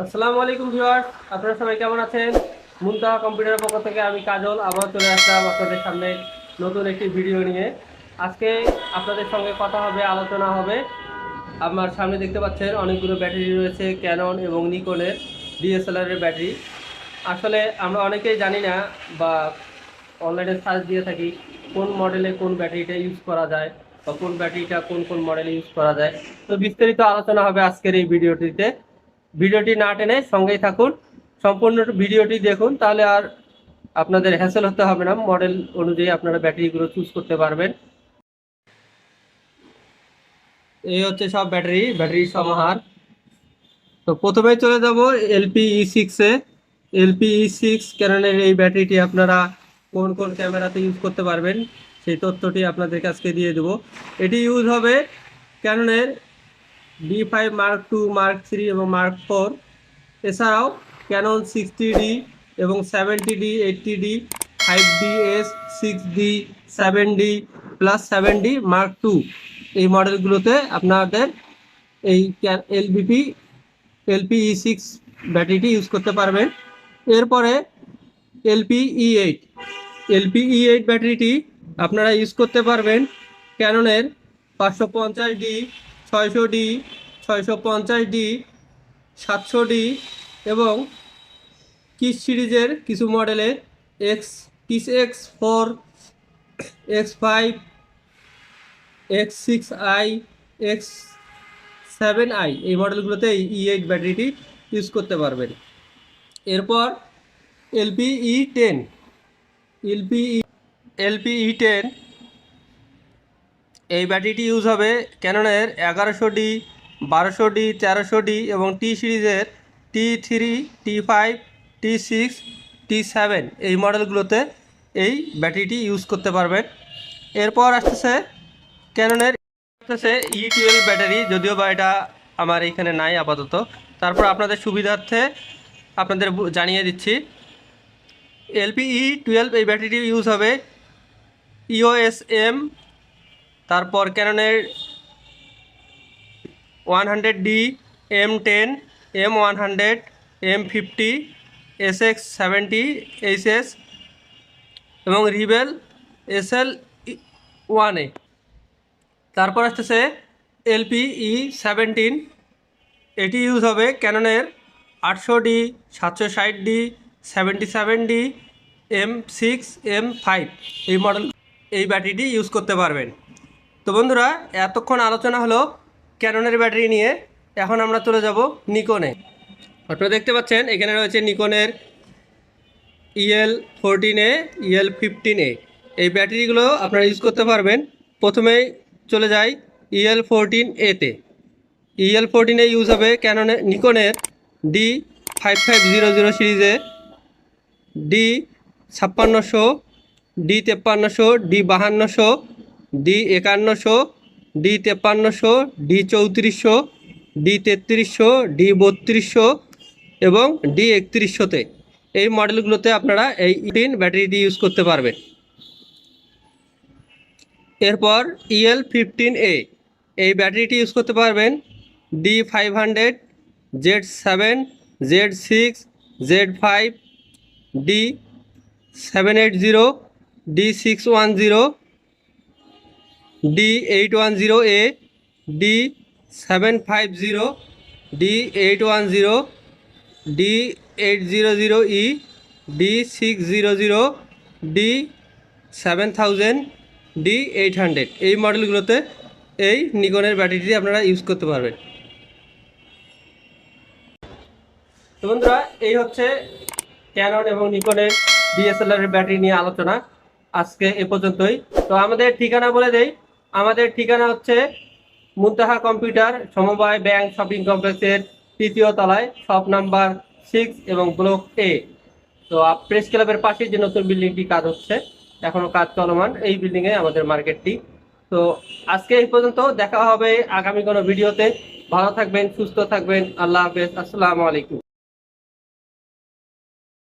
আসসালামু আলাইকুম ভিউয়ার্স, আপনারা সবাই কেমন আছেন? মুনতাহা কম্পিউটারের পক্ষ থেকে আমি কাজল আবার চলে আসলাম আপনাদের সামনে নতুন একটি ভিডিও নিয়ে। আজকে আপনাদের সঙ্গে কথা হবে, আলোচনা হবে। আমার সামনে দেখতে পাচ্ছেন অনেকগুলো ব্যাটারি রয়েছে, ক্যানন এবং নিকনের ডিএসএলআর এর ব্যাটারি। আসলে আমরা অনেকেই জানি না বা অনলাইনে সার্চ দিয়ে থাকি কোন মডেলে কোন ব্যাটারিটা ইউজ করা যায় বা কোন ব্যাটারিটা কোন কোন মডেলে ইউজ করা যায়। তো বিস্তারিত আলোচনা হবে আজকের এই ভিডিওটিতে। ভিডিওটি না টেনে সঙ্গেই থাকুন, সম্পূর্ণ ভিডিওটি দেখুন, তাহলে আর আপনাদের হ্যাসেল হতে হবে না, মডেল অনুযায়ী আপনারা ব্যাটারিগুলো চুজ করতে পারবেন। এই হচ্ছে সব ব্যাটারি সমাহার। তো প্রথমে চলে যাব LP-E6 এ। LP-E6 ক্যাননের এই ব্যাটারিটি আপনারা কোন কোন ক্যামেরাতে ইউজ করতে পারবেন সেই তথ্যটি আপনাদের কাছে দিয়ে দেব। এটি ইউজ হবে ক্যাননের D5 Mark II, Mark III এবং Mark IV। এছাড়াও ক্যানন 60D এবং 70D, 80D, 5DS, 6D, 7D plus 7D Mark II এই মডেলগুলোতে আপনাদের এই LP-E6 ব্যাটারিটি ইউজ করতে পারবেন। এরপরে LP-E8 LP-E8 ব্যাটারিটি আপনারা ইউজ করতে পারবেন ক্যাননের 550D, 600D, 650D, 700D এবং কিস সিরিজের কিছু মডেলে kiss X4, X5, X6i, X7i এই মডেলগুলোতে এই E8 ব্যাটারিটি ইউজ করতে পারবেন। এরপর LP-E10 LP-E10 এই ব্যাটারিটি ইউজ হবে ক্যাননের 1100D, 1200D, 1300D এবং টি সিরিজের T3, T5, T6, T7 এই মডেলগুলোতে এই ব্যাটারিটি ইউজ করতে পারবেন। এরপর আসতেছে ক্যাননের E12 ব্যাটারি, যদিও বা এটা আমার এইখানে নাই আপাতত, তারপর আপনাদের সুবিধার্থে আপনাদের জানিয়ে দিচ্ছি। LP-E12 এই ব্যাটারিটি ইউজ হবে EOS-M, তারপর ক্যাননের 100D, M10, M100, M50, SX70, HS এবং রিবেল SL1A। তারপর আসতেছে LP-E17, এটি ইউজ হবে ক্যাননের 800D, 760D, 77D, M6, M5 এই মডেল এই ব্যাটারিটি ইউজ করতে পারবেন। তো বন্ধুরা, এতক্ষণ আলোচনা হলো ক্যাননের ব্যাটারি নিয়ে। এখন আমরা চলে যাব নিকনে। আপনারা দেখতে পাচ্ছেন এখানে রয়েছে নিকনের EL14A, EL15A এই ব্যাটারিগুলো আপনারা ইউজ করতে পারবেন। প্রথমেই চলে যাই EL14A-তে। EL14A ইউজ হবে নিকনের D5500 সিরিজে D5600, D5300, D5200, D5100, D5300, D3400, D3300, D3200 এবং D3100তে এই মডেলগুলোতে আপনারা এই তিন ব্যাটারিটি ইউজ করতে পারবেন। এরপর EL15A এই ব্যাটারিটি ইউজ করতে পারবেন D500, Z7, Z6, Z5, D780, D610, D810A, D750, D810, D800E, D600, D7000, D800 এই মডেলগুলোতে এই নিকনের ব্যাটারিটি আপনারা ইউজ করতে পারবেন। তো বন্ধুরা, এই হচ্ছে ক্যানন এবং নিকনের ডিএসএলআর এর ব্যাটারি নিয়ে আলোচনা। আজকে এ পর্যন্তই। তো আমাদের ঠিকানা বলে দেই। আমাদের ঠিকানা হচ্ছে মুনতাহা কম্পিউটার, সমবায় ব্যাংক শপিং কমপ্লেক্সের 3য় তলায়, শপ নাম্বার 6 এবং ব্লক A। তো প্রেস ক্লাবের পাশে যে নতুন বিল্ডিংটি কাজ হচ্ছে, এখনো কাজ চলমান, এই বিল্ডিংয়ে আমাদের মার্কেটটি। তো আজকে এই পর্যন্ত, দেখা হবে আগামী কোনো ভিডিওতে। ভালো থাকবেন, সুস্থ থাকবেন। আল্লাহ হাফেজ, আসসালামু আলাইকুম।